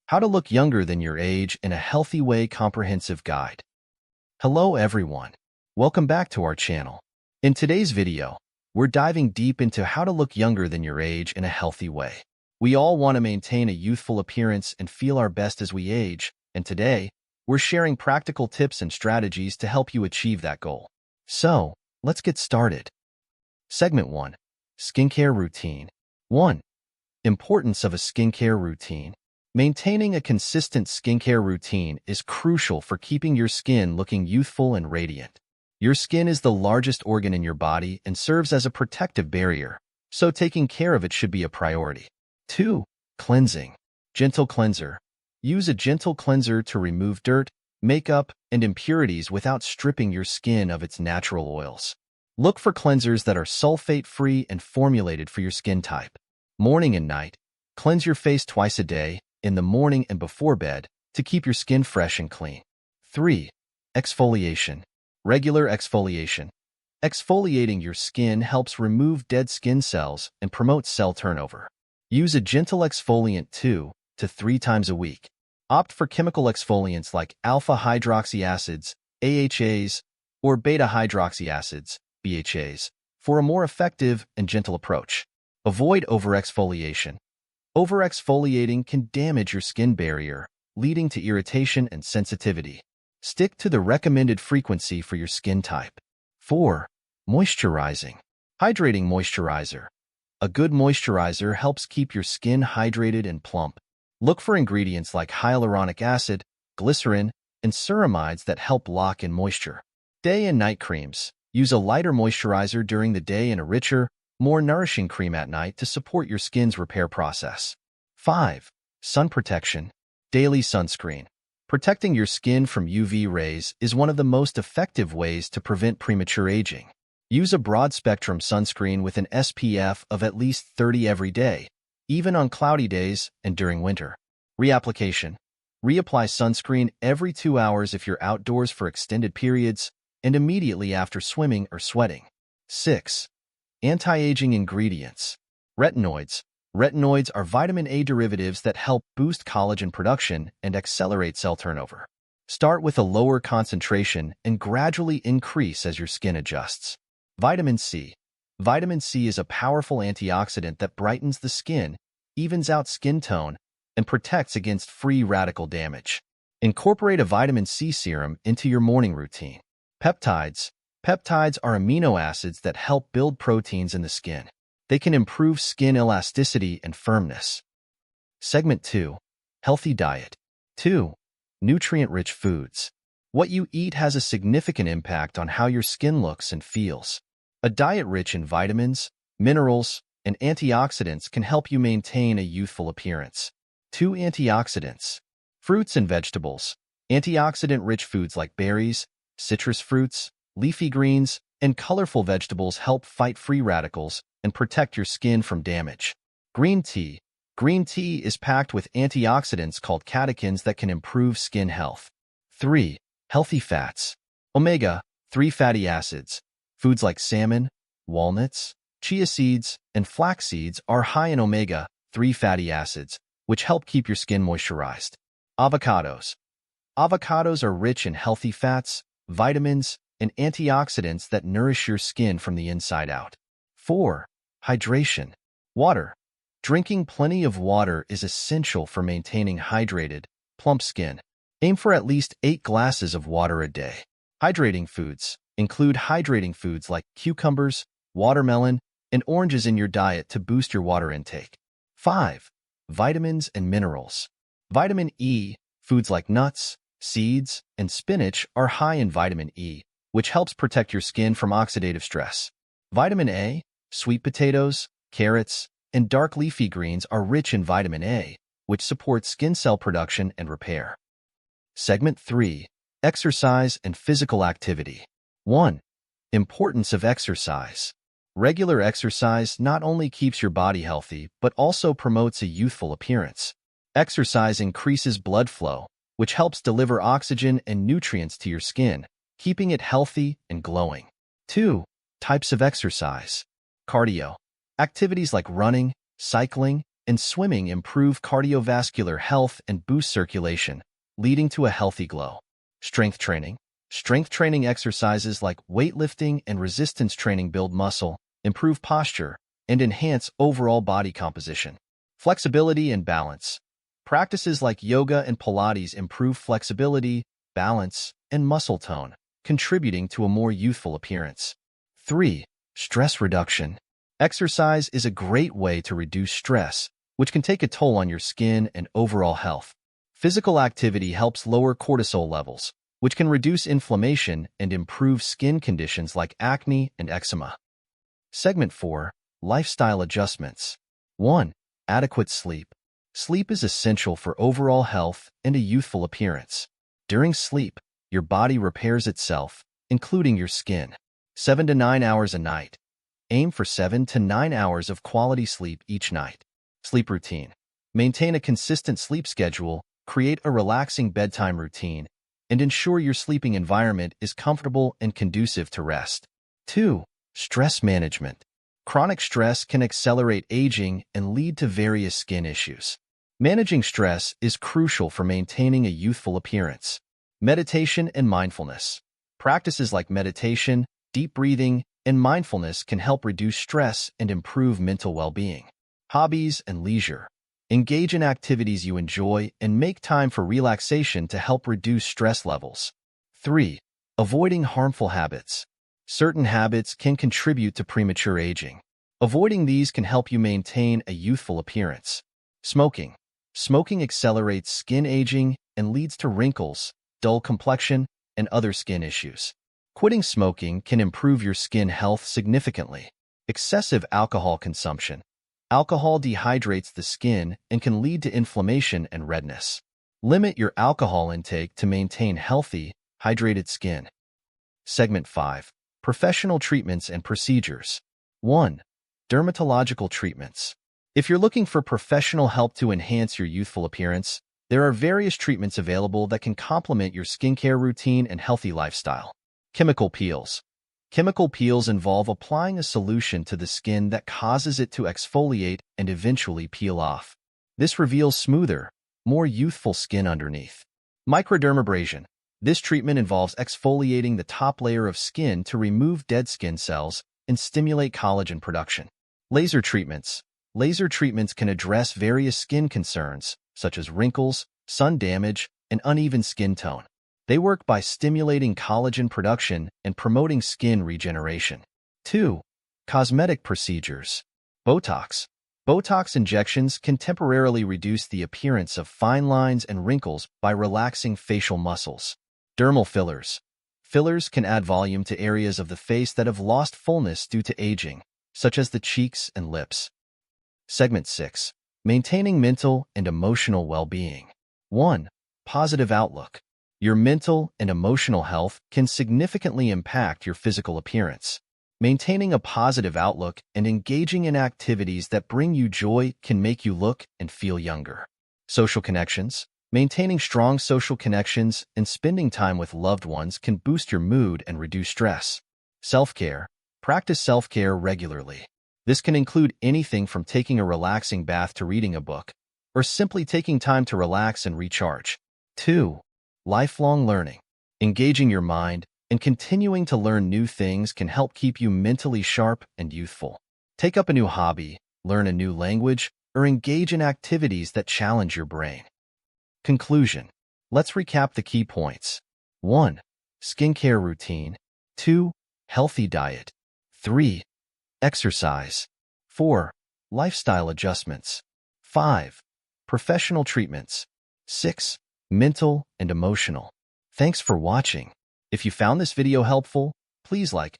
How to Look Younger Than Your Age in a Healthy Way Comprehensive Guide. Hello everyone. Welcome back to our channel. In today's video, we're diving deep into how to look younger than your age in a healthy way. We all want to maintain a youthful appearance and feel our best as we age, and today, we're sharing practical tips and strategies to help you achieve that goal. So, let's get started. Segment 1. Skincare Routine. 1. Importance of a skincare routine. Maintaining a consistent skincare routine is crucial for keeping your skin looking youthful and radiant. Your skin is the largest organ in your body and serves as a protective barrier, so taking care of it should be a priority. 2. Cleansing. Gentle cleanser. Use a gentle cleanser to remove dirt, makeup, and impurities without stripping your skin of its natural oils. Look for cleansers that are sulfate-free and formulated for your skin type. Morning and night. Cleanse your face twice a day, in the morning and before bed, to keep your skin fresh and clean. 3. Exfoliation. Regular exfoliation. Exfoliating your skin helps remove dead skin cells and promotes cell turnover. Use a gentle exfoliant 2 to 3 times a week. Opt for chemical exfoliants like alpha-hydroxy acids, AHAs, or beta-hydroxy acids, BHAs, for a more effective and gentle approach. Avoid overexfoliation. Overexfoliating can damage your skin barrier, leading to irritation and sensitivity. Stick to the recommended frequency for your skin type. 4. Moisturizing. Hydrating moisturizer. A good moisturizer helps keep your skin hydrated and plump. Look for ingredients like hyaluronic acid, glycerin, and ceramides that help lock in moisture. Day and night creams. Use a lighter moisturizer during the day and a richer, more nourishing cream at night to support your skin's repair process. 5. Sun protection. Daily sunscreen. Protecting your skin from UV rays is one of the most effective ways to prevent premature aging. Use a broad-spectrum sunscreen with an SPF of at least 30 every day, even on cloudy days and during winter. Reapplication. Reapply sunscreen every 2 hours if you're outdoors for extended periods and immediately after swimming or sweating. 6. Anti-aging ingredients. Retinoids. Retinoids are vitamin A derivatives that help boost collagen production and accelerate cell turnover. Start with a lower concentration and gradually increase as your skin adjusts. Vitamin C. Vitamin C is a powerful antioxidant that brightens the skin, evens out skin tone, and protects against free radical damage. Incorporate a vitamin C serum into your morning routine. Peptides. Peptides are amino acids that help build proteins in the skin. They can improve skin elasticity and firmness. Segment 2. Healthy diet. 2. Nutrient-rich foods. What you eat has a significant impact on how your skin looks and feels. A diet rich in vitamins, minerals, and antioxidants can help you maintain a youthful appearance. 2. Antioxidants. Fruits and vegetables. Antioxidant-rich foods like berries, citrus fruits, leafy greens, and colorful vegetables help fight free radicals and protect your skin from damage. Green tea. Green tea is packed with antioxidants called catechins that can improve skin health. 3. Healthy fats. Omega-3 fatty acids. Foods like salmon, walnuts, chia seeds, and flax seeds are high in omega-3 fatty acids, which help keep your skin moisturized. Avocados. Avocados are rich in healthy fats, vitamins, and antioxidants that nourish your skin from the inside out. 4. Hydration. Water. Drinking plenty of water is essential for maintaining hydrated, plump skin. Aim for at least 8 glasses of water a day. Hydrating foods. Include hydrating foods like cucumbers, watermelon, and oranges in your diet to boost your water intake. 5. Vitamins and minerals. Vitamin E. Foods like nuts, seeds, and spinach are high in vitamin E, which helps protect your skin from oxidative stress. Vitamin A, sweet potatoes, carrots, and dark leafy greens are rich in vitamin A, which supports skin cell production and repair. Segment 3. Exercise and physical activity. 1. Importance of exercise. Regular exercise not only keeps your body healthy, but also promotes a youthful appearance. Exercise increases blood flow, which helps deliver oxygen and nutrients to your skin, keeping it healthy and glowing. 2. Types of exercise. Cardio. Activities like running, cycling, and swimming improve cardiovascular health and boost circulation, leading to a healthy glow. Strength training. Strength training exercises like weightlifting and resistance training build muscle, improve posture, and enhance overall body composition. Flexibility and balance. Practices like yoga and Pilates improve flexibility, balance, and muscle tone, contributing to a more youthful appearance. 3. Stress reduction. Exercise is a great way to reduce stress, which can take a toll on your skin and overall health. Physical activity helps lower cortisol levels, which can reduce inflammation and improve skin conditions like acne and eczema. Segment 4. Lifestyle adjustments. 1. Adequate sleep. Sleep is essential for overall health and a youthful appearance. During sleep, your body repairs itself, including your skin. 7 to 9 hours a night. Aim for 7 to 9 hours of quality sleep each night. Sleep routine. Maintain a consistent sleep schedule, create a relaxing bedtime routine, and ensure your sleeping environment is comfortable and conducive to rest. 2. Stress management. Chronic stress can accelerate aging and lead to various skin issues. Managing stress is crucial for maintaining a youthful appearance. Meditation and mindfulness. Practices like meditation, deep breathing, and mindfulness can help reduce stress and improve mental well-being. Hobbies and leisure. Engage in activities you enjoy and make time for relaxation to help reduce stress levels. 3. Avoiding harmful habits. Certain habits can contribute to premature aging. Avoiding these can help you maintain a youthful appearance. Smoking. Smoking accelerates skin aging and leads to wrinkles, dull complexion, and other skin issues. Quitting smoking can improve your skin health significantly. Excessive alcohol consumption. Alcohol dehydrates the skin and can lead to inflammation and redness. Limit your alcohol intake to maintain healthy, hydrated skin. Segment 5. Professional treatments and procedures. 1. Dermatological treatments. If you're looking for professional help to enhance your youthful appearance, there are various treatments available that can complement your skincare routine and healthy lifestyle. Chemical peels. Chemical peels involve applying a solution to the skin that causes it to exfoliate and eventually peel off. This reveals smoother, more youthful skin underneath. Microdermabrasion. This treatment involves exfoliating the top layer of skin to remove dead skin cells and stimulate collagen production. Laser treatments. Laser treatments can address various skin concerns, such as wrinkles, sun damage, and uneven skin tone. They work by stimulating collagen production and promoting skin regeneration. 2. Cosmetic procedures. Botox. Botox injections can temporarily reduce the appearance of fine lines and wrinkles by relaxing facial muscles. Dermal fillers. Fillers can add volume to areas of the face that have lost fullness due to aging, such as the cheeks and lips. Segment 6. Maintaining mental and emotional well-being. 1. Positive outlook. Your mental and emotional health can significantly impact your physical appearance. Maintaining a positive outlook and engaging in activities that bring you joy can make you look and feel younger. Social connections. Maintaining strong social connections and spending time with loved ones can boost your mood and reduce stress. Self-care. Practice self-care regularly. This can include anything from taking a relaxing bath to reading a book, or simply taking time to relax and recharge. 2. Lifelong learning. Engaging your mind and continuing to learn new things can help keep you mentally sharp and youthful. Take up a new hobby, learn a new language, or engage in activities that challenge your brain. Conclusion. Let's recap the key points. 1. Skincare routine. 2. Healthy diet. 3. Exercise. 4. Lifestyle adjustments. 5. Professional treatments. 6. Mental and emotional. Thanks for watching. If you found this video helpful, please like,